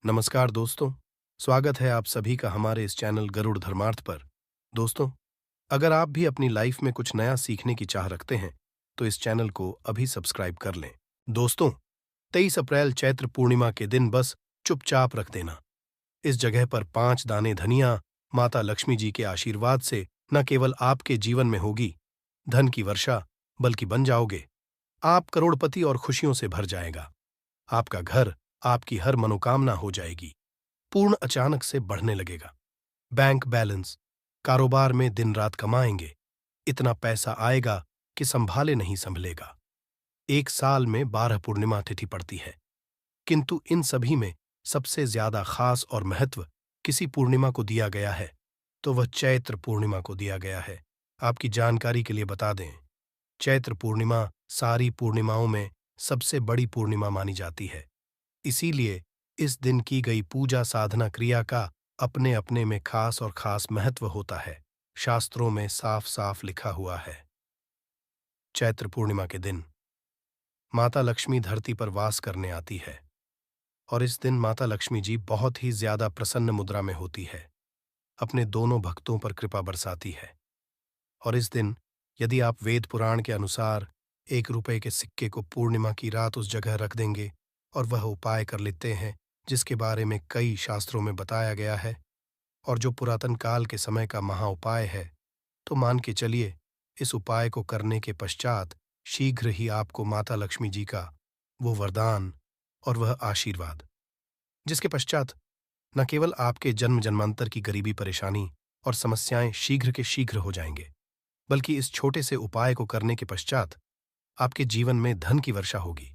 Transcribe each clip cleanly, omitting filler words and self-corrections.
नमस्कार दोस्तों। स्वागत है आप सभी का हमारे इस चैनल गरुड़ धर्मार्थ पर। दोस्तों, अगर आप भी अपनी लाइफ में कुछ नया सीखने की चाह रखते हैं तो इस चैनल को अभी सब्सक्राइब कर लें। दोस्तों, 23 अप्रैल चैत्र पूर्णिमा के दिन बस चुपचाप रख देना। इस जगह पर 5 दाने धनिया माता लक्ष्मी जी के आशीर्वाद से न केवल आपके जीवन में होगी धन की वर्षा, बल्कि बन जाओगे आप करोड़पति और खुशियों से भर जाएगा। आपका घर, आपकी हर मनोकामना हो जाएगी पूर्ण, अचानक से बढ़ने लगेगा। बैंक बैलेंस, कारोबार में दिन रात कमाएंगे, इतना पैसा आएगा कि संभाले नहीं संभलेगा। एक साल में 12 पूर्णिमा तिथि पड़ती है, किंतु इन सभी में सबसे ज्यादा खास और महत्व किसी पूर्णिमा को दिया गया है तो वह चैत्र पूर्णिमा को दिया गया है। आपकी जानकारी के लिए बता दें, चैत्र पूर्णिमा सारी पूर्णिमाओं में सबसे बड़ी पूर्णिमा मानी जाती है। इसीलिए इस दिन की गई पूजा साधना क्रिया का अपने अपने में खास और खास महत्व होता है। शास्त्रों में साफ साफ लिखा हुआ है, चैत्र पूर्णिमा के दिन माता लक्ष्मी धरती पर वास करने आती है और इस दिन माता लक्ष्मी जी बहुत ही ज्यादा प्रसन्न मुद्रा में होती है, अपने दोनों भक्तों पर कृपा बरसाती है। और इस दिन यदि आप वेद पुराण के अनुसार 1 रुपए के सिक्के को पूर्णिमा की रात उस जगह रख देंगे और वह उपाय कर लेते हैं जिसके बारे में कई शास्त्रों में बताया गया है और जो पुरातन काल के समय का महा उपाय है, तो मान के चलिए इस उपाय को करने के पश्चात शीघ्र ही आपको माता लक्ष्मी जी का वो वरदान और वह आशीर्वाद, जिसके पश्चात न केवल आपके जन्म जन्मांतर की गरीबी परेशानी और समस्याएं शीघ्र के शीघ्र हो जाएंगे, बल्कि इस छोटे से उपाय को करने के पश्चात आपके जीवन में धन की वर्षा होगी।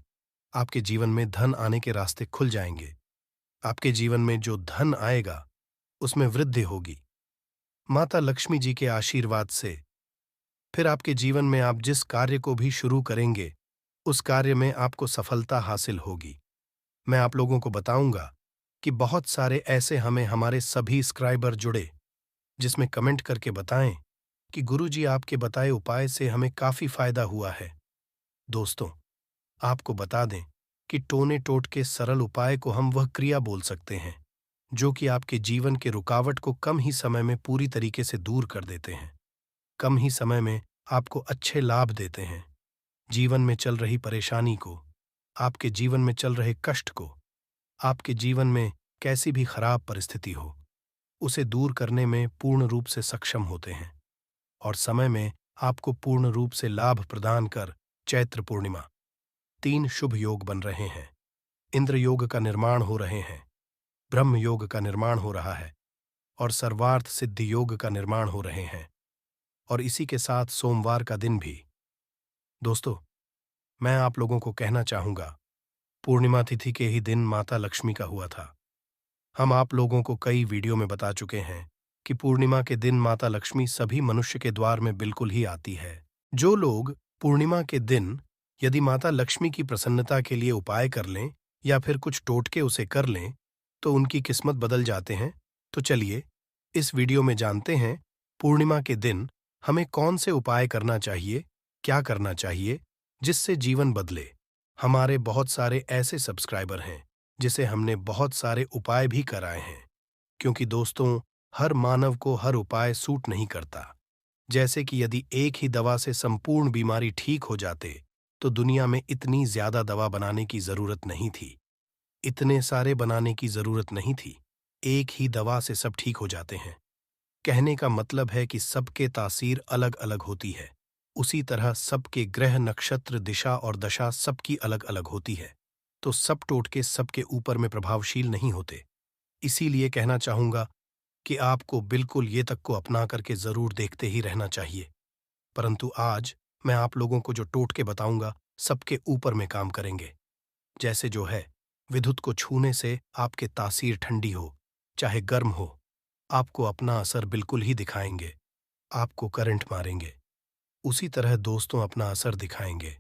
आपके जीवन में धन आने के रास्ते खुल जाएंगे। आपके जीवन में जो धन आएगा उसमें वृद्धि होगी माता लक्ष्मी जी के आशीर्वाद से। फिर आपके जीवन में आप जिस कार्य को भी शुरू करेंगे उस कार्य में आपको सफलता हासिल होगी। मैं आप लोगों को बताऊंगा कि बहुत सारे ऐसे हमें हमारे सभी सब्सक्राइबर जुड़े जिसमें कमेंट करके बताएं कि गुरुजी आपके बताए उपाय से हमें काफी फायदा हुआ है। दोस्तों, आपको बता दें कि टोने टोट के सरल उपाय को हम वह क्रिया बोल सकते हैं जो कि आपके जीवन के रुकावट को कम ही समय में पूरी तरीके से दूर कर देते हैं, कम ही समय में आपको अच्छे लाभ देते हैं। जीवन में चल रही परेशानी को, आपके जीवन में चल रहे कष्ट को, आपके जीवन में कैसी भी खराब परिस्थिति हो, उसे दूर करने में पूर्ण रूप से सक्षम होते हैं और समय में आपको पूर्ण रूप से लाभ प्रदान कर चैत्र पूर्णिमा 3 शुभ योग बन रहे हैं। इंद्र योग का निर्माण हो रहे हैं, ब्रह्म योग का निर्माण हो रहा है और सर्वार्थ सिद्धि योग का निर्माण हो रहे हैं, और इसी के साथ सोमवार का दिन भी। दोस्तों, मैं आप लोगों को कहना चाहूंगा, पूर्णिमा तिथि के ही दिन माता लक्ष्मी का हुआ था। हम आप लोगों को कई वीडियो में बता चुके हैं कि पूर्णिमा के दिन माता लक्ष्मी सभी मनुष्य के द्वार में बिल्कुल ही आती है। जो लोग पूर्णिमा के दिन यदि माता लक्ष्मी की प्रसन्नता के लिए उपाय कर लें या फिर कुछ टोटके उसे कर लें तो उनकी किस्मत बदल जाते हैं। तो चलिए इस वीडियो में जानते हैं पूर्णिमा के दिन हमें कौन से उपाय करना चाहिए, क्या करना चाहिए जिससे जीवन बदले। हमारे बहुत सारे ऐसे सब्सक्राइबर हैं जिसे हमने बहुत सारे उपाय भी कराए हैं, क्योंकि दोस्तों हर मानव को हर उपाय सूट नहीं करता। जैसे कि यदि एक ही दवा से संपूर्ण बीमारी ठीक हो जाते तो दुनिया में इतनी ज्यादा दवा बनाने की जरूरत नहीं थी, इतने सारे बनाने की जरूरत नहीं थी। एक ही दवा से सब ठीक हो जाते हैं। कहने का मतलब है कि सबके तासीर अलग अलग होती है, उसी तरह सबके ग्रह नक्षत्र दिशा और दशा सबकी अलग अलग होती है, तो सब टोटके सबके ऊपर में प्रभावशील नहीं होते। इसीलिए कहना चाहूंगा कि आपको बिल्कुल ये तक को अपना करके जरूर देखते ही रहना चाहिए। परंतु आज मैं आप लोगों को जो टोटके बताऊंगा सबके ऊपर में काम करेंगे। जैसे जो है, विद्युत को छूने से आपके तासीर ठंडी हो चाहे गर्म हो, आपको अपना असर बिल्कुल ही दिखाएंगे, आपको करंट मारेंगे। उसी तरह दोस्तों अपना असर दिखाएंगे,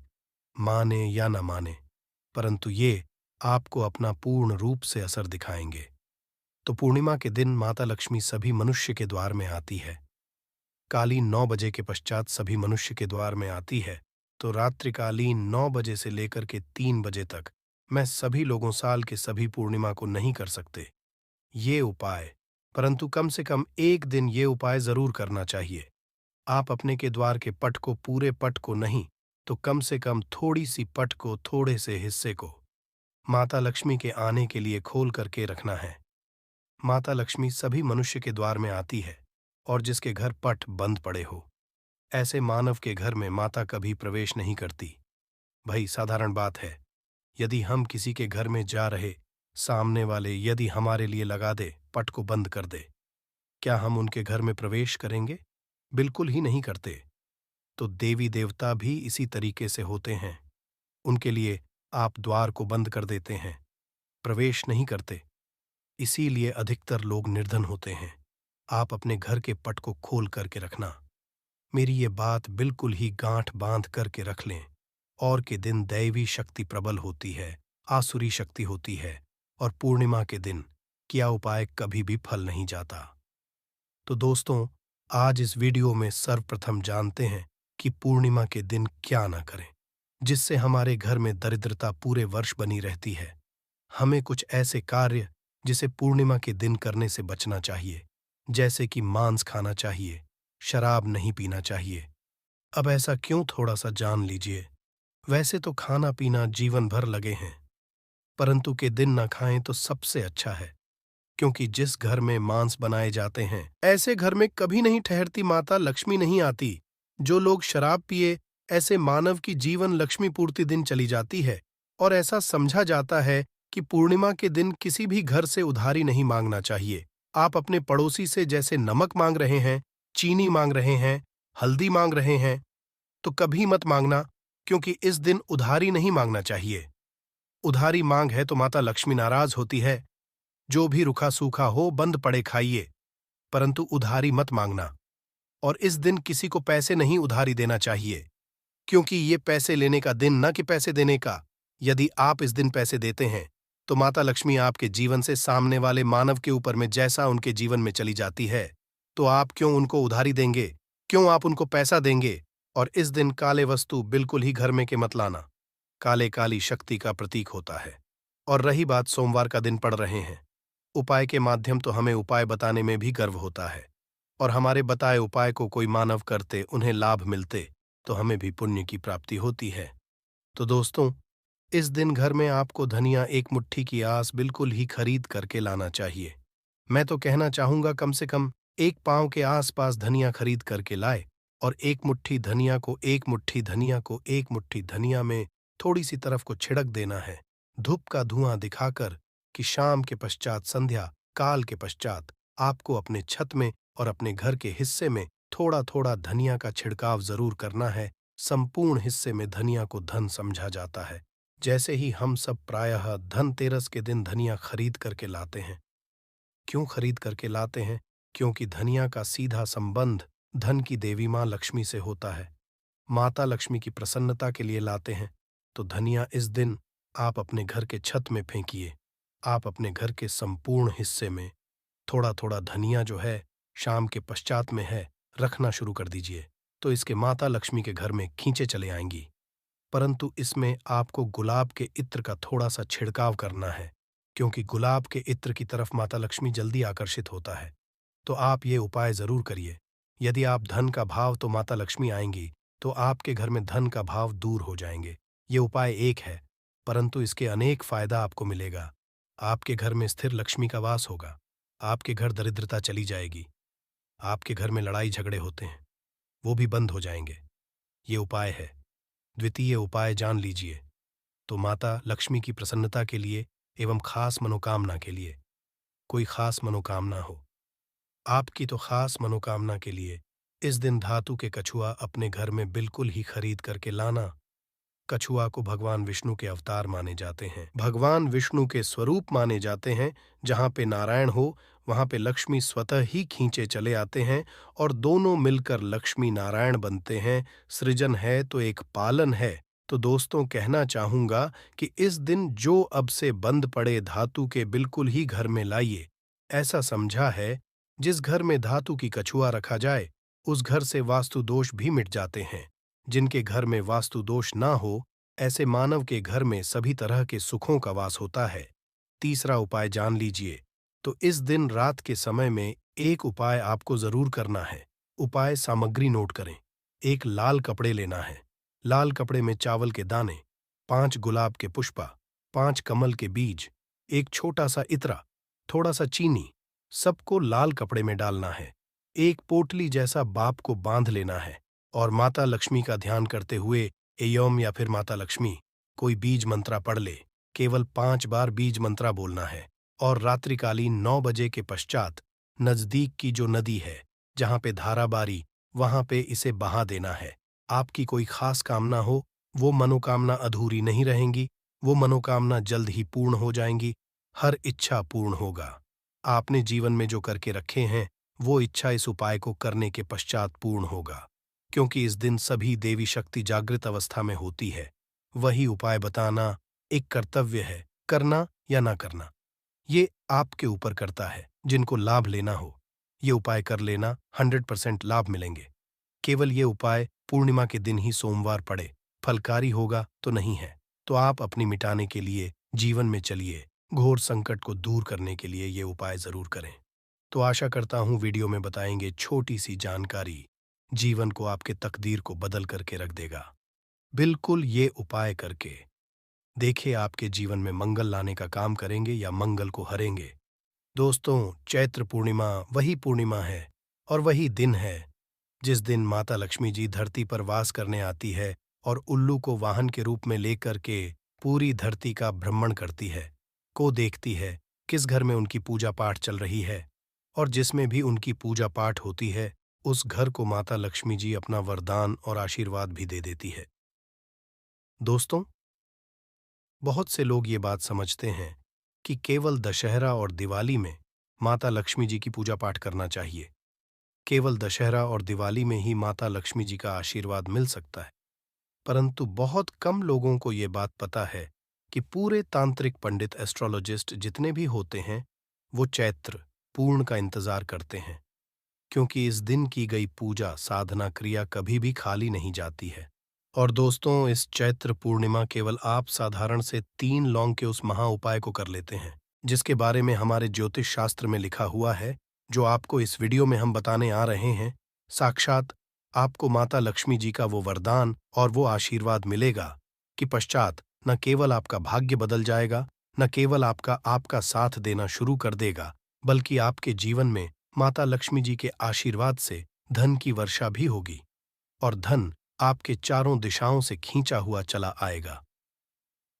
माने या न माने, परंतु ये आपको अपना पूर्ण रूप से असर दिखाएंगे। तो पूर्णिमा के दिन माता लक्ष्मी सभी मनुष्य के द्वार में आती है। कालीन 9 बजे के पश्चात सभी मनुष्य के द्वार में आती है, तो रात्रिकालीन 9 बजे से लेकर के 3 बजे तक मैं सभी लोगों साल के सभी पूर्णिमा को नहीं कर सकते ये उपाय, परंतु कम से कम एक दिन ये उपाय जरूर करना चाहिए। आप अपने के द्वार के पट को, पूरे पट को नहीं, तो कम से कम थोड़ी सी पट को, थोड़े से हिस्से को माता लक्ष्मी के आने के लिए खोल करके रखना है। माता लक्ष्मी सभी मनुष्य के द्वार में आती है, और जिसके घर पट बंद पड़े हो, ऐसे मानव के घर में माता कभी प्रवेश नहीं करती। भाई साधारण बात है, यदि हम किसी के घर में जा रहे, सामने वाले यदि हमारे लिए लगा दे, पट को बंद कर दे, क्या हम उनके घर में प्रवेश करेंगे? बिल्कुल ही नहीं करते। तो देवी देवता भी इसी तरीके से होते हैं। उनके लिए आप द्वार को बंद कर देते हैं, प्रवेश नहीं करते। इसीलिए अधिकतर लोग निर्धन होते हैं। आप अपने घर के पट को खोल करके रखना। मेरी ये बात बिल्कुल ही गांठ बांध करके रख लें। और के दिन दैवी शक्ति प्रबल होती है, आसुरी शक्ति होती है, और पूर्णिमा के दिन किया उपाय कभी भी फल नहीं जाता। तो दोस्तों, आज इस वीडियो में सर्वप्रथम जानते हैं कि पूर्णिमा के दिन क्या ना करें, जिससे हमारे घर में दरिद्रता पूरे वर्ष बनी रहती है। हमें कुछ ऐसे कार्य जिसे पूर्णिमा के दिन करने से बचना चाहिए, जैसे कि मांस खाना चाहिए, शराब नहीं पीना चाहिए। अब ऐसा क्यों, थोड़ा सा जान लीजिए। वैसे तो खाना पीना जीवन भर लगे हैं, परंतु के दिन न खाएं तो सबसे अच्छा है, क्योंकि जिस घर में मांस बनाए जाते हैं, ऐसे घर में कभी नहीं ठहरती माता लक्ष्मी नहीं आती। जो लोग शराब पिए, ऐसे मानव की जीवन लक्ष्मी पूर्ति दिन चली जाती है। और ऐसा समझा जाता है कि पूर्णिमा के दिन किसी भी घर से उधारी नहीं मांगना चाहिए। आप अपने पड़ोसी से जैसे नमक मांग रहे हैं, चीनी मांग रहे हैं, हल्दी मांग रहे हैं, तो कभी मत मांगना, क्योंकि इस दिन उधारी नहीं मांगना चाहिए। उधारी मांग है तो माता लक्ष्मी नाराज होती है। जो भी रुखा सूखा हो, बंद पड़े खाइए, परंतु उधारी मत मांगना। और इस दिन किसी को पैसे नहीं उधारी देना चाहिए, क्योंकि ये पैसे लेने का दिन न कि पैसे देने का। यदि आप इस दिन पैसे देते हैं, तो माता लक्ष्मी आपके जीवन से सामने वाले मानव के ऊपर में जैसा उनके जीवन में चली जाती है, तो आप क्यों उनको उधारी देंगे, क्यों आप उनको पैसा देंगे? और इस दिन काले वस्तु बिल्कुल ही घर में के मत लाना। काले काली शक्ति का प्रतीक होता है। और रही बात सोमवार का दिन पड़ रहे हैं, उपाय के माध्यम तो हमें उपाय बताने में भी गर्व होता है, और हमारे बताए उपाय को कोई मानव करते, उन्हें लाभ मिलते, तो हमें भी पुण्य की प्राप्ति होती है। तो दोस्तों, इस दिन घर में आपको धनिया एक मुट्ठी की आस बिल्कुल ही खरीद करके लाना चाहिए। मैं तो कहना चाहूंगा कम से कम एक पांव के आसपास धनिया खरीद करके लाए, और एक मुट्ठी धनिया को, एक मुट्ठी धनिया को, एक मुट्ठी धनिया में थोड़ी सी तरफ को छिड़क देना है, धूप का धुआं दिखाकर, कि शाम के पश्चात, संध्या काल के पश्चात आपको अपने छत में और अपने घर के हिस्से में थोड़ा थोड़ा धनिया का छिड़काव जरूर करना है। संपूर्ण हिस्से में धनिया को धन समझा जाता है। जैसे ही हम सब प्रायः धनतेरस के दिन धनिया खरीद करके लाते हैं। क्यों खरीद करके लाते हैं? क्योंकि धनिया का सीधा संबंध धन की देवी माँ लक्ष्मी से होता है। माता लक्ष्मी की प्रसन्नता के लिए लाते हैं। तो धनिया इस दिन आप अपने घर के छत में फेंकिए। आप अपने घर के संपूर्ण हिस्से में थोड़ा थोड़ा धनिया जो है, शाम के पश्चात में है, रखना शुरू कर दीजिए, तो इसके माता लक्ष्मी के घर में खींचे चले आएंगी। परंतु इसमें आपको गुलाब के इत्र का थोड़ा सा छिड़काव करना है, क्योंकि गुलाब के इत्र की तरफ माता लक्ष्मी जल्दी आकर्षित होता है। तो आप ये उपाय जरूर करिए। यदि आप धन का भाव, तो माता लक्ष्मी आएंगी, तो आपके घर में धन का भाव दूर हो जाएंगे। ये उपाय एक है, परंतु इसके अनेक फायदा आपको मिलेगा। आपके घर में स्थिर लक्ष्मी का वास होगा। आपके घर दरिद्रता चली जाएगी। आपके घर में लड़ाई झगड़े होते हैं, वो भी बंद हो जाएंगे। ये उपाय है। द्वितीय उपाय जान लीजिए। तो माता लक्ष्मी की प्रसन्नता के लिए एवं खास मनोकामना के लिए, कोई खास मनोकामना हो, आपकी तो खास मनोकामना के लिए इस दिन धातु के कछुआ अपने घर में बिल्कुल ही खरीद करके लाना। कछुआ को भगवान विष्णु के अवतार माने जाते हैं, भगवान विष्णु के स्वरूप माने जाते हैं। जहाँ पे नारायण हो, वहाँ पे लक्ष्मी स्वतः ही खींचे चले आते हैं, और दोनों मिलकर लक्ष्मी नारायण बनते हैं। सृजन है तो एक पालन है। तो दोस्तों, कहना चाहूंगा कि इस दिन जो अब से बंद पड़े धातु के बिल्कुल ही घर में लाइए। ऐसा समझा है, जिस घर में धातु की कछुआ रखा जाए, उस घर से वास्तु दोष भी मिट जाते हैं। जिनके घर में वास्तु दोष ना हो, ऐसे मानव के घर में सभी तरह के सुखों का वास होता है। तीसरा उपाय जान लीजिए। तो इस दिन रात के समय में एक उपाय आपको जरूर करना है। उपाय सामग्री नोट करें। एक लाल कपड़े लेना है। लाल कपड़े में चावल के दाने, 5 गुलाब के पुष्पा, 5 कमल के बीज, एक छोटा सा इत्रा, थोड़ा सा चीनी, सबको लाल कपड़े में डालना है। एक पोटली जैसा बाप को बांध लेना है और माता लक्ष्मी का ध्यान करते हुए एयम या फिर माता लक्ष्मी कोई बीज मंत्रा पढ़ ले। केवल 5 बार बीज मंत्रा बोलना है और रात्रिकालीन 9 बजे के पश्चात नजदीक की जो नदी है जहां पे धारा बारी, वहां पे इसे बहा देना है। आपकी कोई खास कामना हो, वो मनोकामना अधूरी नहीं रहेंगी, वो मनोकामना जल्द ही पूर्ण हो जाएंगी। हर इच्छा पूर्ण होगा। आपने जीवन में जो करके रखे हैं वो इच्छा इस उपाय को करने के पश्चात पूर्ण होगा, क्योंकि इस दिन सभी देवी शक्ति जागृत अवस्था में होती है। वही उपाय बताना एक कर्तव्य है, करना या ना करना ये आपके ऊपर करता है। जिनको लाभ लेना हो ये उपाय कर लेना, 100% लाभ मिलेंगे। केवल ये उपाय पूर्णिमा के दिन ही सोमवार पड़े, फलकारी होगा तो नहीं है। तो आप अपनी मिटाने के लिए जीवन में चलिए, घोर संकट को दूर करने के लिए ये उपाय जरूर करें। तो आशा करता हूं वीडियो में बताएंगे छोटी सी जानकारी जीवन को, आपके तकदीर को बदल करके रख देगा। बिल्कुल ये उपाय करके देखिए आपके जीवन में मंगल लाने का काम करेंगे या मंगल को हरेंगे। दोस्तों, चैत्र पूर्णिमा वही पूर्णिमा है और वही दिन है जिस दिन माता लक्ष्मी जी धरती पर वास करने आती है और उल्लू को वाहन के रूप में लेकर के पूरी धरती का भ्रमण करती है, को देखती है किस घर में उनकी पूजा पाठ चल रही है, और जिसमें भी उनकी पूजा पाठ होती है उस घर को माता लक्ष्मी जी अपना वरदान और आशीर्वाद भी दे देती है। दोस्तों, बहुत से लोग ये बात समझते हैं कि केवल दशहरा और दिवाली में माता लक्ष्मी जी की पूजा पाठ करना चाहिए। केवल दशहरा और दिवाली में ही माता लक्ष्मी जी का आशीर्वाद मिल सकता है। परंतु बहुत कम लोगों को ये बात पता है कि पूरे तांत्रिक पंडित एस्ट्रोलॉजिस्ट जितने भी होते हैं वो चैत्र पूर्ण का इंतजार करते हैं, क्योंकि इस दिन की गई पूजा साधना क्रिया कभी भी खाली नहीं जाती है। और दोस्तों, इस चैत्र पूर्णिमा केवल आप साधारण से 3 लौंग के उस महा उपाय को कर लेते हैं जिसके बारे में हमारे ज्योतिष शास्त्र में लिखा हुआ है, जो आपको इस वीडियो में हम बताने आ रहे हैं। साक्षात आपको माता लक्ष्मी जी का वो वरदान और वो आशीर्वाद मिलेगा कि पश्चात न केवल आपका भाग्य बदल जाएगा, न केवल आपका आपका साथ देना शुरू कर देगा, बल्कि आपके जीवन में माता लक्ष्मी जी के आशीर्वाद से धन की वर्षा भी होगी और धन आपके चारों दिशाओं से खींचा हुआ चला आएगा।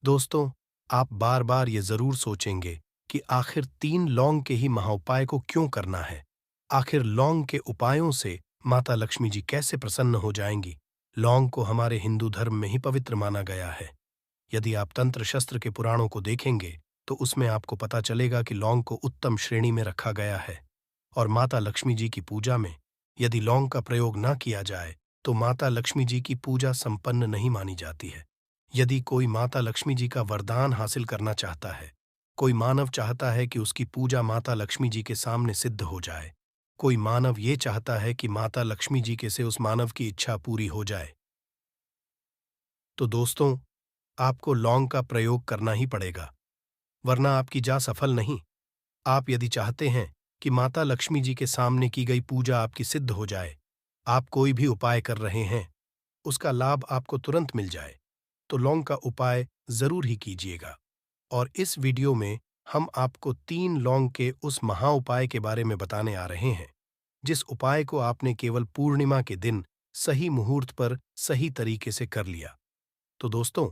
दोस्तों, आप बार बार ये जरूर सोचेंगे कि आखिर 3 लौंग के ही महाउपाय को क्यों करना है। आखिर लौंग के उपायों से माता लक्ष्मी जी कैसे प्रसन्न हो जाएंगी। लौंग को हमारे हिंदू धर्म में ही पवित्र माना गया है। यदि आप तंत्र शस्त्र के पुराणों को देखेंगे तो उसमें आपको पता चलेगा कि लौंग को उत्तम श्रेणी में रखा गया है और माता लक्ष्मी जी की पूजा में यदि लौंग का प्रयोग न किया जाए तो माता लक्ष्मी जी की पूजा संपन्न नहीं मानी जाती है। यदि कोई माता लक्ष्मी जी का वरदान हासिल करना चाहता है, कोई मानव चाहता है कि उसकी पूजा माता लक्ष्मी जी के सामने सिद्ध हो जाए, कोई मानव ये चाहता है कि माता लक्ष्मी जी के से उस मानव की इच्छा पूरी हो जाए, तो दोस्तों, आपको लौंग का प्रयोग करना ही पड़ेगा, वरना आपकी जा सफल नहीं। आप यदि चाहते हैं कि माता लक्ष्मी जी के सामने की गई पूजा आपकी सिद्ध हो जाए, आप कोई भी उपाय कर रहे हैं उसका लाभ आपको तुरंत मिल जाए, तो लौंग का उपाय जरूर ही कीजिएगा। और इस वीडियो में हम आपको 3 लौंग के उस महा उपाय के बारे में बताने आ रहे हैं, जिस उपाय को आपने केवल पूर्णिमा के दिन सही मुहूर्त पर सही तरीके से कर लिया तो दोस्तों,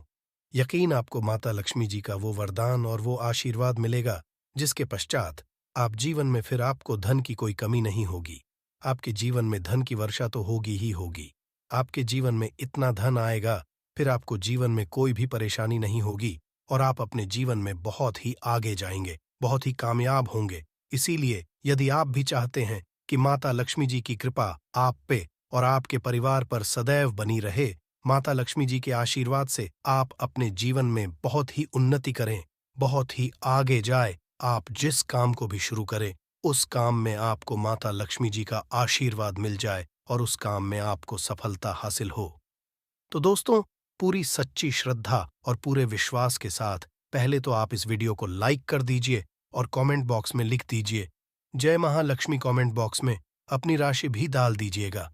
यकीन आपको माता लक्ष्मी जी का वो वरदान और वो आशीर्वाद मिलेगा जिसके पश्चात आप जीवन में फिर आपको धन की कोई कमी नहीं होगी। आपके जीवन में धन की वर्षा तो होगी ही होगी। आपके जीवन में इतना धन आएगा फिर आपको जीवन में कोई भी परेशानी नहीं होगी और आप अपने जीवन में बहुत ही आगे जाएंगे, बहुत ही कामयाब होंगे। इसीलिए यदि आप भी चाहते हैं कि माता लक्ष्मी जी की कृपा आप पे और आपके परिवार पर सदैव बनी रहे, माता लक्ष्मी जी के आशीर्वाद से आप अपने जीवन में बहुत ही उन्नति करें, बहुत ही आगे जाए, आप जिस काम को भी शुरू करें उस काम में आपको माता लक्ष्मी जी का आशीर्वाद मिल जाए और उस काम में आपको सफलता हासिल हो, तो दोस्तों, पूरी सच्ची श्रद्धा और पूरे विश्वास के साथ पहले तो आप इस वीडियो को लाइक कर दीजिए और कमेंट बॉक्स में लिख दीजिए जय महालक्ष्मी। कमेंट बॉक्स में अपनी राशि भी डाल दीजिएगा।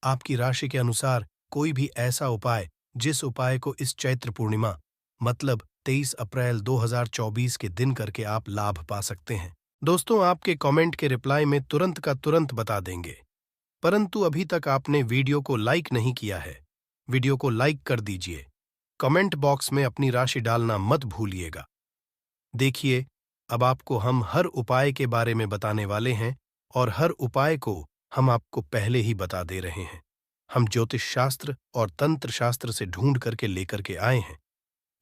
आपकी राशि के अनुसार कोई भी ऐसा उपाय जिस उपाय को इस चैत्र पूर्णिमा मतलब 23 अप्रैल 2024 के दिन करके आप लाभ पा सकते हैं। दोस्तों, आपके कमेंट के रिप्लाई में तुरंत का तुरंत बता देंगे। परंतु अभी तक आपने वीडियो को लाइक नहीं किया है, वीडियो को लाइक कर दीजिए। कमेंट बॉक्स में अपनी राशि डालना मत भूलिएगा। देखिए, अब आपको हम हर उपाय के बारे में बताने वाले हैं और हर उपाय को हम आपको पहले ही बता दे रहे हैं। हम ज्योतिष शास्त्र और तंत्र शास्त्र से ढूंढ करके लेकर के आए हैं।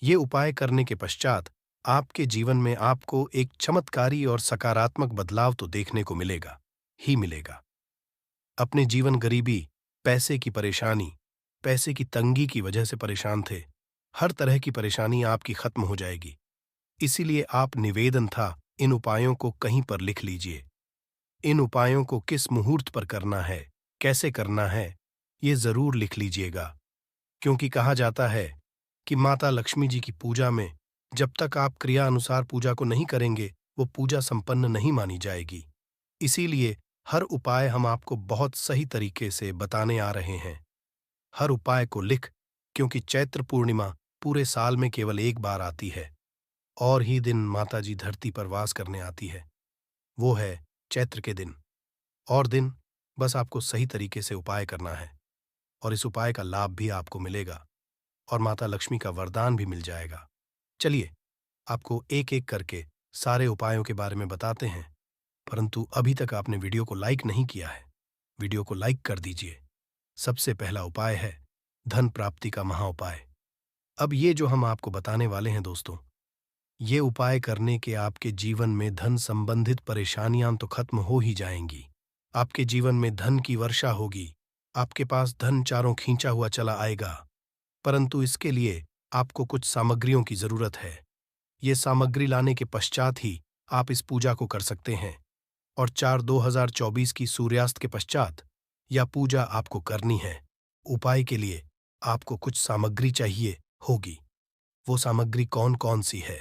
ये उपाय करने के पश्चात आपके जीवन में आपको एक चमत्कारी और सकारात्मक बदलाव तो देखने को मिलेगा ही मिलेगा। अपने जीवन गरीबी, पैसे की परेशानी, पैसे की तंगी की वजह से परेशान थे, हर तरह की परेशानी आपकी खत्म हो जाएगी। इसीलिए आप निवेदन था इन उपायों को कहीं पर लिख लीजिए। इन उपायों को किस मुहूर्त पर करना है, कैसे करना है, ये जरूर लिख लीजिएगा। क्योंकि कहा जाता है कि माता लक्ष्मी जी की पूजा में जब तक आप क्रिया अनुसार पूजा को नहीं करेंगे, वो पूजा संपन्न नहीं मानी जाएगी। इसीलिए हर उपाय हम आपको बहुत सही तरीके से बताने आ रहे हैं। हर उपाय को लिख, क्योंकि चैत्र पूर्णिमा पूरे साल में केवल एक बार आती है और ही दिन माता जी धरती पर वास करने आती है, वो है चैत्र के दिन। और दिन बस आपको सही तरीके से उपाय करना है और इस उपाय का लाभ भी आपको मिलेगा और माता लक्ष्मी का वरदान भी मिल जाएगा। चलिए, आपको एक एक करके सारे उपायों के बारे में बताते हैं। परंतु अभी तक आपने वीडियो को लाइक नहीं किया है, वीडियो को लाइक कर दीजिए। सबसे पहला उपाय है धन प्राप्ति का महा उपाय। अब ये जो हम आपको बताने वाले हैं दोस्तों, ये उपाय करने के आपके जीवन में धन संबंधित परेशानियां तो खत्म हो ही जाएंगी। आपके जीवन में धन की वर्षा होगी, आपके पास धन चारों खींचा हुआ चला आएगा। परंतु इसके लिए आपको कुछ सामग्रियों की जरूरत है। ये सामग्री लाने के पश्चात ही आप इस पूजा को कर सकते हैं और 4/2024 की सूर्यास्त के पश्चात यह पूजा आपको करनी है। उपाय के लिए आपको कुछ सामग्री चाहिए होगी। वो सामग्री कौन कौन सी है?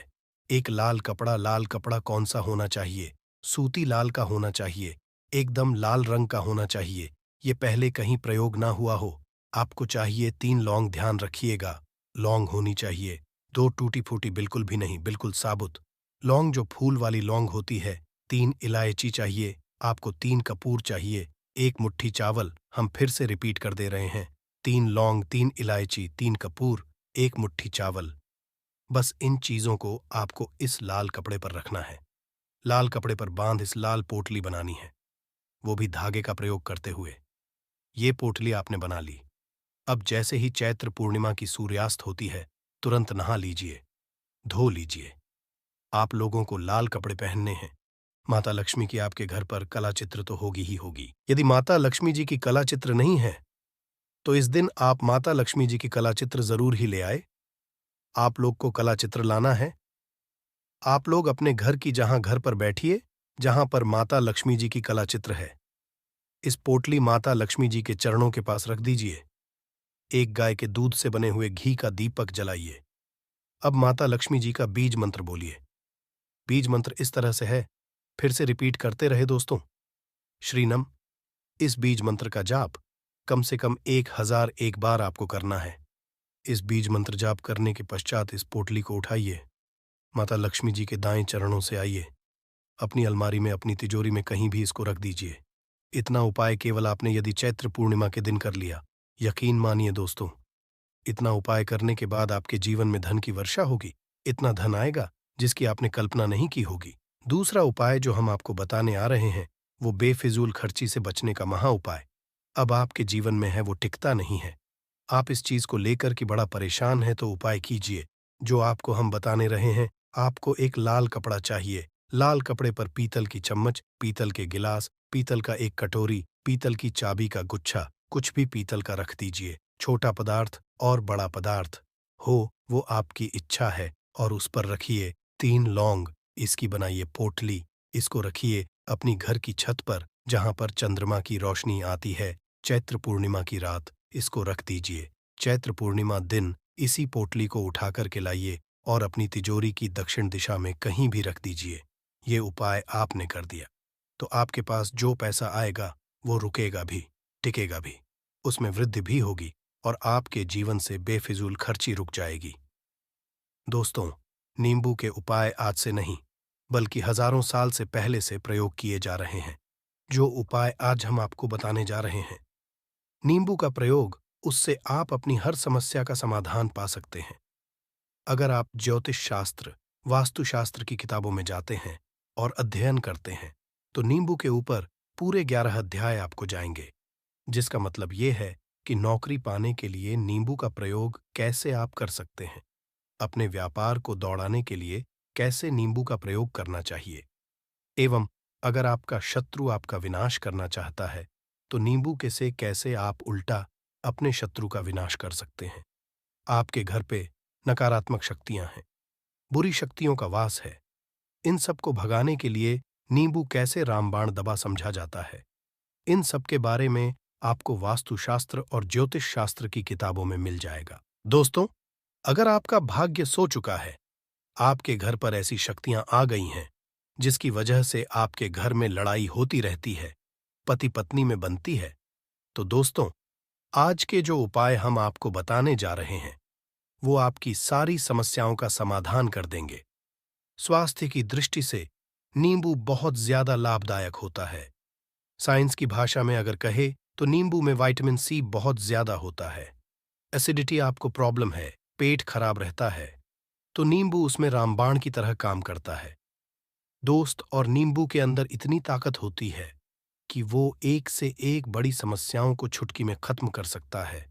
एक लाल कपड़ा कौन सा होना चाहिए? सूती लाल का होना चाहिए, एकदम लाल रंग का होना चाहिए, ये पहले कहीं प्रयोग ना हुआ हो। आपको चाहिए 3 लौंग, ध्यान रखिएगा, लौंग होनी चाहिए, 2 टूटी फूटी बिल्कुल भी नहीं, बिल्कुल साबुत लौंग जो फूल वाली लौंग होती है। 3 इलायची चाहिए आपको, 3 कपूर चाहिए, 1 मुट्ठी चावल। हम फिर से रिपीट कर दे रहे हैं, 3 लौंग, 3 इलायची, 3 कपूर, 1 मुट्ठी चावल। बस इन चीजों को आपको इस लाल कपड़े पर रखना है। लाल कपड़े पर बांध इस लाल पोटली बनानी है, वो भी धागे का प्रयोग करते हुए। ये पोटली आपने बना ली। अब जैसे ही चैत्र पूर्णिमा की सूर्यास्त होती है, तुरंत नहा लीजिए, धो लीजिए। आप लोगों को लाल कपड़े पहनने हैं। माता लक्ष्मी की आपके घर पर कला चित्र तो होगी ही होगी। यदि माता लक्ष्मी जी की कला चित्र नहीं है तो इस दिन आप माता लक्ष्मी जी की कला चित्र जरूर ही ले आए। आप लोग को कला चित्र लाना है। आप लोग अपने घर की जहां घर पर बैठिए, जहां पर माता लक्ष्मी जी की कला चित्र है। इस पोटली माता लक्ष्मी जी के चरणों के पास रख दीजिए। एक गाय के दूध से बने हुए घी का दीपक जलाइए। अब माता लक्ष्मी जी का बीज मंत्र बोलिए। बीज मंत्र इस तरह से है, फिर से रिपीट करते रहे दोस्तों। श्रीनम। इस बीज मंत्र का जाप कम से कम 1001 बार आपको करना है। इस बीज मंत्र जाप करने के पश्चात इस पोटली को उठाइए, माता लक्ष्मी जी के दाएं चरणों से आइए, अपनी अलमारी में, अपनी तिजोरी में कहीं भी इसको रख दीजिए। इतना उपाय केवल आपने यदि चैत्र पूर्णिमा के दिन कर लिया, यकीन मानिए दोस्तों, इतना उपाय करने के बाद आपके जीवन में धन की वर्षा होगी। इतना धन आएगा जिसकी आपने कल्पना नहीं की होगी। दूसरा उपाय जो हम आपको बताने आ रहे हैं, वो बेफिजूल खर्ची से बचने का महा उपाय अब आपके जीवन में है, वो टिकता नहीं है। आप इस चीज को लेकर के बड़ा परेशान हैं, तो उपाय कीजिए जो आपको हम बताने रहे हैं। आपको एक लाल कपड़ा चाहिए। लाल कपड़े पर पीतल की चम्मच, पीतल के गिलास, पीतल का एक कटोरी, पीतल की चाबी का गुच्छा, कुछ भी पीतल का रख दीजिए। छोटा पदार्थ और बड़ा पदार्थ हो, वो आपकी इच्छा है, और उस पर रखिए 3 लौंग। इसकी बनाइए पोटली, इसको रखिए अपनी घर की छत पर, जहां पर चंद्रमा की रोशनी आती है। चैत्र पूर्णिमा की रात इसको रख दीजिए। चैत्र पूर्णिमा दिन इसी पोटली को उठा कर के लाइए और अपनी तिजोरी की दक्षिण दिशा में कहीं भी रख दीजिए। ये उपाय आपने कर दिया तो आपके पास जो पैसा आएगा वो रुकेगा भी, टिकेगा भी, उसमें वृद्धि भी होगी और आपके जीवन से बेफिजूल खर्ची रुक जाएगी। दोस्तों, नींबू के उपाय आज से नहीं बल्कि हजारों साल से पहले से प्रयोग किए जा रहे हैं। जो उपाय आज हम आपको बताने जा रहे हैं, नींबू का प्रयोग, उससे आप अपनी हर समस्या का समाधान पा सकते हैं। अगर आप ज्योतिष शास्त्र, वास्तुशास्त्र की किताबों में जाते हैं और अध्ययन करते हैं तो नींबू के ऊपर पूरे 11 अध्याय आपको जाएंगे, जिसका मतलब ये है कि नौकरी पाने के लिए नींबू का प्रयोग कैसे आप कर सकते हैं, अपने व्यापार को दौड़ाने के लिए कैसे नींबू का प्रयोग करना चाहिए, एवं अगर आपका शत्रु आपका विनाश करना चाहता है तो नींबू के से कैसे आप उल्टा अपने शत्रु का विनाश कर सकते हैं। आपके घर पे नकारात्मक शक्तियां हैं, बुरी शक्तियों का वास है, इन सब को भगाने के लिए नींबू कैसे रामबाण दवा समझा जाता है, इन सब के बारे में आपको वास्तुशास्त्र और ज्योतिष शास्त्र की किताबों में मिल जाएगा। दोस्तों, अगर आपका भाग्य सो चुका है, आपके घर पर ऐसी शक्तियां आ गई हैं जिसकी वजह से आपके घर में लड़ाई होती रहती है, पति पत्नी में बनती है, तो दोस्तों, आज के जो उपाय हम आपको बताने जा रहे हैं वो आपकी सारी समस्याओं का समाधान कर देंगे। स्वास्थ्य की दृष्टि से नींबू बहुत ज्यादा लाभदायक होता है। साइंस की भाषा में अगर कहे तो नींबू में विटामिन सी बहुत ज्यादा होता है। एसिडिटी आपको प्रॉब्लम है, पेट खराब रहता है, तो नींबू उसमें रामबाण की तरह काम करता है। दोस्त, और नींबू के अंदर इतनी ताकत होती है कि वो एक से एक बड़ी समस्याओं को चुटकी में खत्म कर सकता है,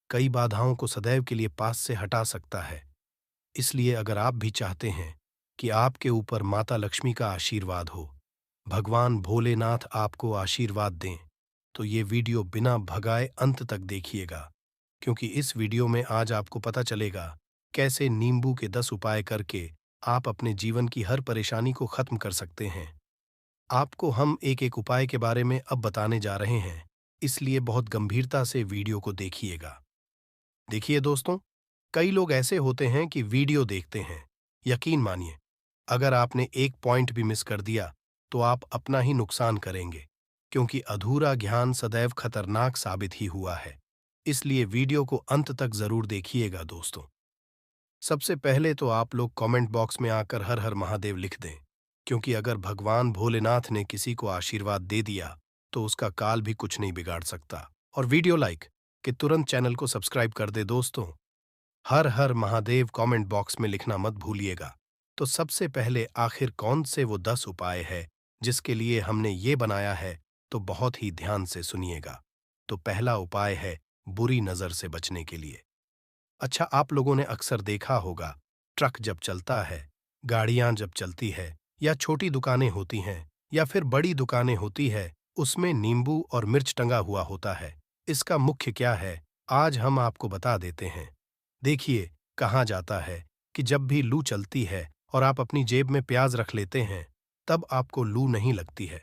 कई बाधाओं को सदैव के लिए पास से हटा सकता है। इसलिए अगर आप भी चाहते हैं कि आपके ऊपर माता लक्ष्मी का आशीर्वाद हो, भगवान भोलेनाथ आपको आशीर्वाद दें, तो ये वीडियो बिना भगाए अंत तक देखिएगा, क्योंकि इस वीडियो में आज आपको पता चलेगा कैसे नींबू के 10 उपाय करके आप अपने जीवन की हर परेशानी को खत्म कर सकते हैं। आपको हम एक एक उपाय के बारे में अब बताने जा रहे हैं, इसलिए बहुत गंभीरता से वीडियो को देखिएगा। देखिए दोस्तों, कई लोग ऐसे होते हैं कि वीडियो देखते हैं, यकीन मानिए अगर आपने एक पॉइंट भी मिस कर दिया तो आप अपना ही नुकसान करेंगे, क्योंकि अधूरा ज्ञान सदैव खतरनाक साबित ही हुआ है। इसलिए वीडियो को अंत तक जरूर देखिएगा दोस्तों। सबसे पहले तो आप लोग कमेंट बॉक्स में आकर हर हर महादेव लिख दें, क्योंकि अगर भगवान भोलेनाथ ने किसी को आशीर्वाद दे दिया तो उसका काल भी कुछ नहीं बिगाड़ सकता। और वीडियो लाइक कि तुरंत चैनल को सब्सक्राइब कर दे दोस्तों। हर हर महादेव कमेंट बॉक्स में लिखना मत भूलिएगा। तो सबसे पहले आखिर कौन से वो 10 उपाय है जिसके लिए हमने ये बनाया है, तो बहुत ही ध्यान से सुनिएगा। तो पहला उपाय है बुरी नजर से बचने के लिए। अच्छा, आप लोगों ने अक्सर देखा होगा, ट्रक जब चलता है, गाड़ियां जब चलती है, या छोटी दुकानें होती हैं या फिर बड़ी दुकानें होती है, उसमें नींबू और मिर्च टंगा हुआ होता है। इसका मुख्य क्या है, आज हम आपको बता देते हैं। देखिए, कहा जाता है कि जब भी लू चलती है और आप अपनी जेब में प्याज रख लेते हैं, तब आपको लू नहीं लगती है,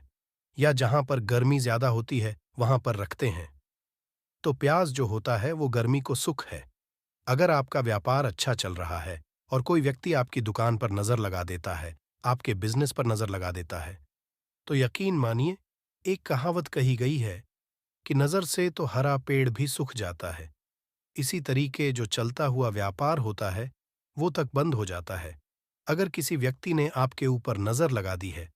या जहां पर गर्मी ज्यादा होती है वहां पर रखते हैं। तो प्याज जो होता है वो गर्मी को सुख है। अगर आपका व्यापार अच्छा चल रहा है और कोई व्यक्ति आपकी दुकान पर नजर लगा देता है, आपके बिजनेस पर नजर लगा देता है, तो यकीन मानिए, एक कहावत कही गई है कि नजर से तो हरा पेड़ भी सूख जाता है। इसी तरीके जो चलता हुआ व्यापार होता है वो तक बंद हो जाता है अगर किसी व्यक्ति ने आपके ऊपर नजर लगा दी है।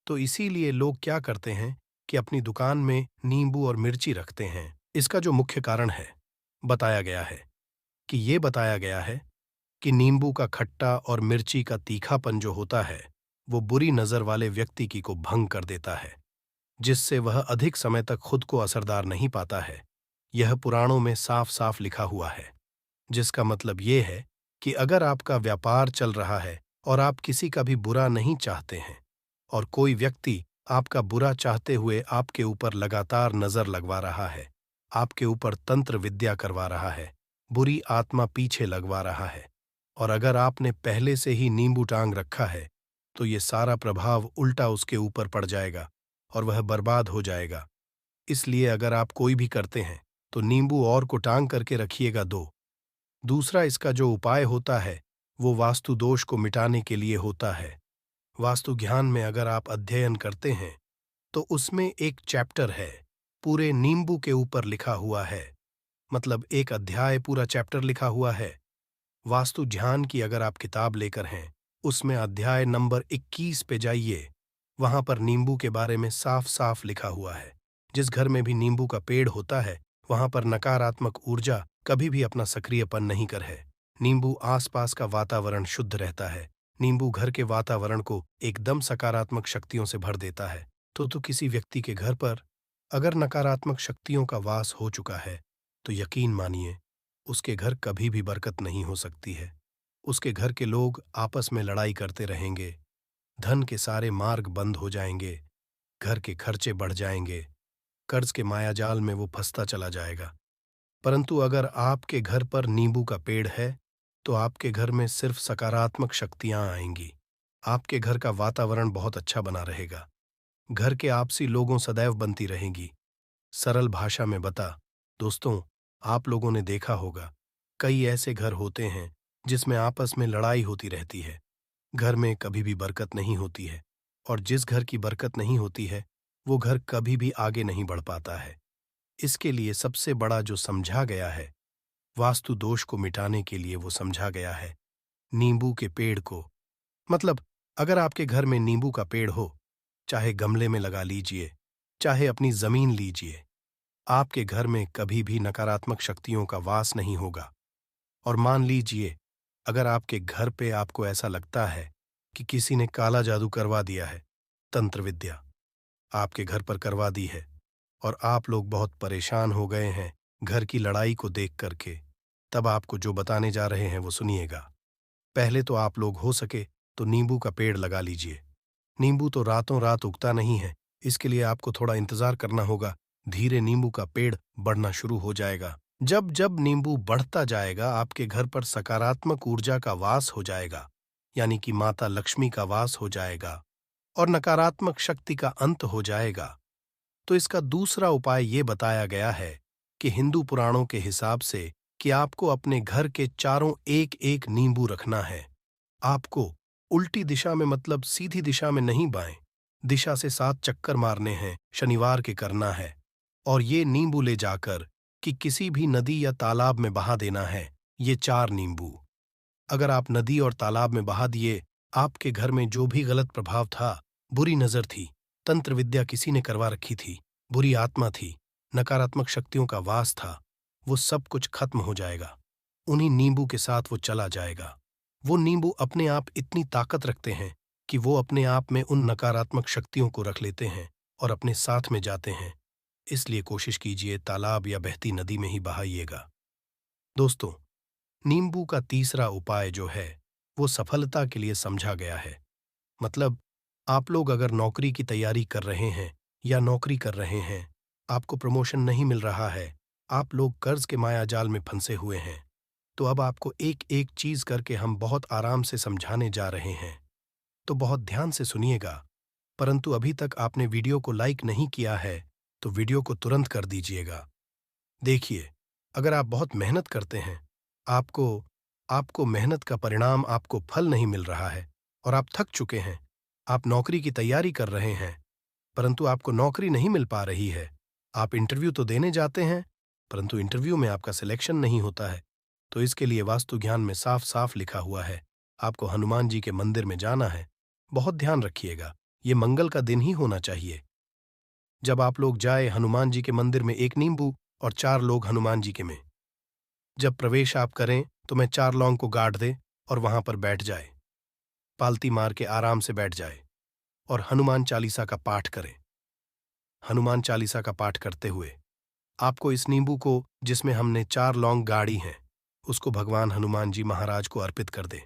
तो इसीलिए लोग क्या करते हैं कि अपनी दुकान में नींबू और मिर्ची रखते हैं। इसका जो मुख्य कारण है, बताया गया है कि नींबू का खट्टा और मिर्ची का तीखापन जो होता है वो बुरी नजर वाले व्यक्ति की को भंग कर देता है, जिससे वह अधिक समय तक खुद को असरदार नहीं पाता है। यह पुराणों में साफ साफ लिखा हुआ है, जिसका मतलब ये है कि अगर आपका व्यापार चल रहा है और आप किसी का भी बुरा नहीं चाहते हैं और कोई व्यक्ति आपका बुरा चाहते हुए आपके ऊपर लगातार नजर लगवा रहा है, आपके ऊपर तंत्र विद्या करवा रहा है, बुरी आत्मा पीछे लगवा रहा है, और अगर आपने पहले से ही नींबू टांग रखा है, तो ये सारा प्रभाव उल्टा उसके ऊपर पड़ जाएगा और वह बर्बाद हो जाएगा। इसलिए अगर आप कोई भी करते हैं तो नींबू और को टांग करके रखिएगा 2। दूसरा इसका जो उपाय होता है वो वास्तु दोष को मिटाने के लिए होता है। वास्तु ज्ञान में अगर आप अध्ययन करते हैं तो उसमें एक चैप्टर है, पूरे नींबू के ऊपर लिखा हुआ है। मतलब एक अध्याय पूरा चैप्टर लिखा हुआ है। वास्तु ध्यान की अगर आप किताब लेकर हैं, उसमें अध्याय नंबर 21 पे जाइए। वहां पर नींबू के बारे में साफ साफ लिखा हुआ है। जिस घर में भी नींबू का पेड़ होता है वहां पर नकारात्मक ऊर्जा कभी भी अपना सक्रियपन नहीं कर है। नींबू आसपास का वातावरण शुद्ध रहता है। नींबू घर के वातावरण को एकदम सकारात्मक शक्तियों से भर देता है। तो किसी व्यक्ति के घर पर अगर नकारात्मक शक्तियों का वास हो चुका है तो यकीन मानिए उसके घर कभी भी बरकत नहीं हो सकती है। उसके घर के लोग आपस में लड़ाई करते रहेंगे, धन के सारे मार्ग बंद हो जाएंगे, घर के खर्चे बढ़ जाएंगे, कर्ज के मायाजाल में वो फंसता चला जाएगा। परंतु अगर आपके घर पर नींबू का पेड़ है तो आपके घर में सिर्फ सकारात्मक शक्तियां आएंगी। आपके घर का वातावरण बहुत अच्छा बना रहेगा। घर के आपसी लोगों सदैव बनती रहेंगी। सरल भाषा में बता दोस्तों, आप लोगों ने देखा होगा कई ऐसे घर होते हैं जिसमें आपस में लड़ाई होती रहती है। घर में कभी भी बरकत नहीं होती है और जिस घर की बरकत नहीं होती है वो घर कभी भी आगे नहीं बढ़ पाता है। इसके लिए सबसे बड़ा जो समझा गया है, वास्तु दोष को मिटाने के लिए वो समझा गया है नींबू के पेड़ को। मतलब अगर आपके घर में नींबू का पेड़ हो, चाहे गमले में लगा लीजिए, चाहे अपनी जमीन लीजिए, आपके घर में कभी भी नकारात्मक शक्तियों का वास नहीं होगा। और मान लीजिए अगर आपके घर पे आपको ऐसा लगता है कि किसी ने काला जादू करवा दिया है, तंत्र विद्या आपके घर पर करवा दी है और आप लोग बहुत परेशान हो गए हैं घर की लड़ाई को देख करके, तब आपको जो बताने जा रहे हैं वो सुनिएगा। पहले तो आप लोग हो सके तो नींबू का पेड़ लगा लीजिए। नींबू तो रातों रात उगता नहीं है, इसके लिए आपको थोड़ा इंतजार करना होगा। धीरे नींबू का पेड़ बढ़ना शुरू हो जाएगा। जब जब नींबू बढ़ता जाएगा आपके घर पर सकारात्मक ऊर्जा का वास हो जाएगा, यानी कि माता लक्ष्मी का वास हो जाएगा और नकारात्मक शक्ति का अंत हो जाएगा। तो इसका दूसरा उपाय ये बताया गया है कि हिंदू पुराणों के हिसाब से कि आपको अपने घर के चारों एक एक नींबू रखना है। आपको उल्टी दिशा में, मतलब सीधी दिशा में नहीं, बाएं दिशा से 7 चक्कर मारने हैं, शनिवार के करना है। और ये नींबू ले जाकर कि किसी भी नदी या तालाब में बहा देना है। ये 4 नींबू अगर आप नदी और तालाब में बहा दिए, आपके घर में जो भी गलत प्रभाव था, बुरी नजर थी, तंत्र विद्या किसी ने करवा रखी थी, बुरी आत्मा थी, नकारात्मक शक्तियों का वास था, वो सब कुछ खत्म हो जाएगा। उन्हीं नींबू के साथ वो चला जाएगा। वो नींबू अपने आप इतनी ताकत रखते हैं कि वो अपने आप में उन नकारात्मक शक्तियों को रख लेते हैं और अपने साथ में जाते हैं। इसलिए कोशिश कीजिए तालाब या बहती नदी में ही बहाइएगा। दोस्तों, नींबू का तीसरा उपाय जो है वो सफलता के लिए समझा गया है। मतलब आप लोग अगर नौकरी की तैयारी कर रहे हैं या नौकरी कर रहे हैं, आपको प्रमोशन नहीं मिल रहा है, आप लोग कर्ज के मायाजाल में फंसे हुए हैं, तो अब आपको एक एक चीज करके हम बहुत आराम से समझाने जा रहे हैं। तो बहुत ध्यान से सुनिएगा। परंतु अभी तक आपने वीडियो को लाइक नहीं किया है तो वीडियो को तुरंत कर दीजिएगा। देखिए, अगर आप बहुत मेहनत करते हैं, आपको आपको मेहनत का परिणाम, आपको फल नहीं मिल रहा है और आप थक चुके हैं, आप नौकरी की तैयारी कर रहे हैं परंतु आपको नौकरी नहीं मिल पा रही है, आप इंटरव्यू तो देने जाते हैं परंतु इंटरव्यू में आपका सिलेक्शन नहीं होता है, तो इसके लिए वास्तु ज्ञान में साफ साफ लिखा हुआ है आपको हनुमान जी के मंदिर में जाना है। बहुत ध्यान रखिएगा, ये मंगल का दिन ही होना चाहिए। जब आप लोग जाए हनुमान जी के मंदिर में, एक नींबू और 4 लोग हनुमान जी के में जब प्रवेश आप करें तो मैं 4 लौंग को गाड़ दे और वहां पर बैठ जाए, पालती मार के आराम से बैठ जाए और हनुमान चालीसा का पाठ करें। हनुमान चालीसा का पाठ करते हुए आपको इस नींबू को, जिसमें हमने 4 लौंग गाड़ी हैं, उसको भगवान हनुमान जी महाराज को अर्पित कर दें।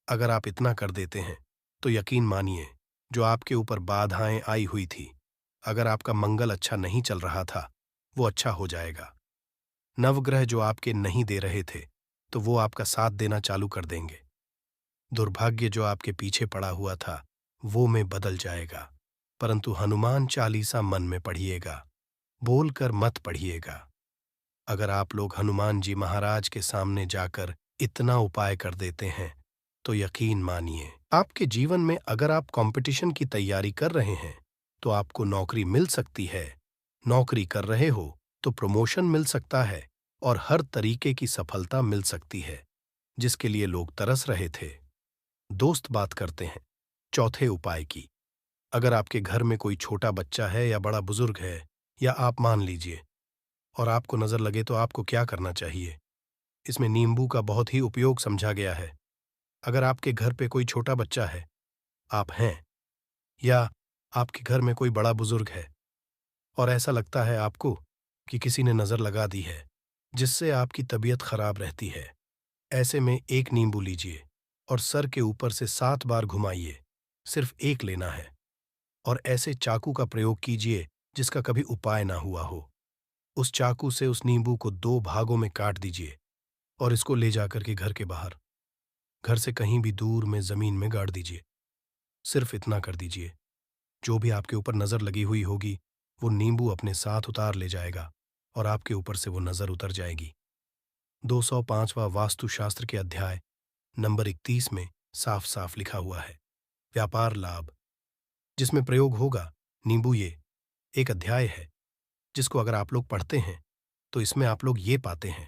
अगर आप इतना कर देते हैं तो यकीन मानिए जो आपके ऊपर बाधाएं आई हुई थी, अगर आपका मंगल अच्छा नहीं चल रहा था, वो अच्छा हो जाएगा। नवग्रह जो आपके नहीं दे रहे थे तो वो आपका साथ देना चालू कर देंगे। दुर्भाग्य जो आपके पीछे पड़ा हुआ था वो में बदल जाएगा। परंतु हनुमान चालीसा मन में पढ़िएगा, बोलकर मत पढ़िएगा। अगर आप लोग हनुमान जी महाराज के सामने जाकर इतना उपाय कर देते हैं, तो यकीन मानिए आपके जीवन में अगर आप कंपटीशन की तैयारी कर रहे हैं, तो आपको नौकरी मिल सकती है। नौकरी कर रहे हो तो प्रमोशन मिल सकता है और हर तरीके की सफलता मिल सकती है, जिसके लिए लोग तरस रहे थे। दोस्त बात करते हैं चौथे उपाय की। अगर आपके घर में कोई छोटा बच्चा है या बड़ा बुजुर्ग है, या आप मान लीजिए, और आपको नजर लगे, तो आपको क्या करना चाहिए? इसमें नींबू का बहुत ही उपयोग समझा गया है। अगर आपके घर पे कोई छोटा बच्चा है, आप हैं, या आपके घर में कोई बड़ा बुजुर्ग है, और ऐसा लगता है आपको कि किसी ने नजर लगा दी है, जिससे आपकी तबीयत खराब रहती है, ऐसे में एक नींबू लीजिए और सर के ऊपर से 7 बार घुमाइए। सिर्फ एक लेना है, और ऐसे चाकू का प्रयोग कीजिए जिसका कभी उपाय ना हुआ हो। उस चाकू से उस नींबू को 2 भागों में काट दीजिए और इसको ले जाकर के घर के बाहर, घर से कहीं भी दूर में जमीन में गाड़ दीजिए। सिर्फ इतना कर दीजिए, जो भी आपके ऊपर नजर लगी हुई होगी, वो नींबू अपने साथ उतार ले जाएगा और आपके ऊपर से वो नजर उतर जाएगी। 205वां वास्तुशास्त्र के अध्याय नंबर 31 में साफ साफ लिखा हुआ है, व्यापार लाभ, जिसमें प्रयोग होगा नींबू। ये एक अध्याय है जिसको अगर आप लोग पढ़ते हैं, तो इसमें आप लोग ये पाते हैं,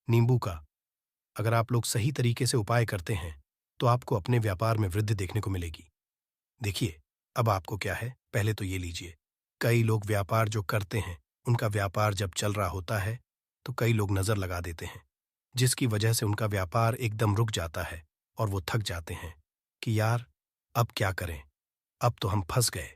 नींबू का अगर आप लोग सही तरीके से उपाय करते हैं, तो आपको अपने व्यापार में वृद्धि देखने को मिलेगी। देखिए, अब आपको क्या है, पहले तो ये लीजिए। कई लोग व्यापार जो करते हैं, उनका व्यापार जब चल रहा होता है, तो कई लोग नजर लगा देते हैं, जिसकी वजह से उनका व्यापार एकदम रुक जाता है और वो थक जाते हैं कि यार, अब क्या करें, अब तो हम फंस गए।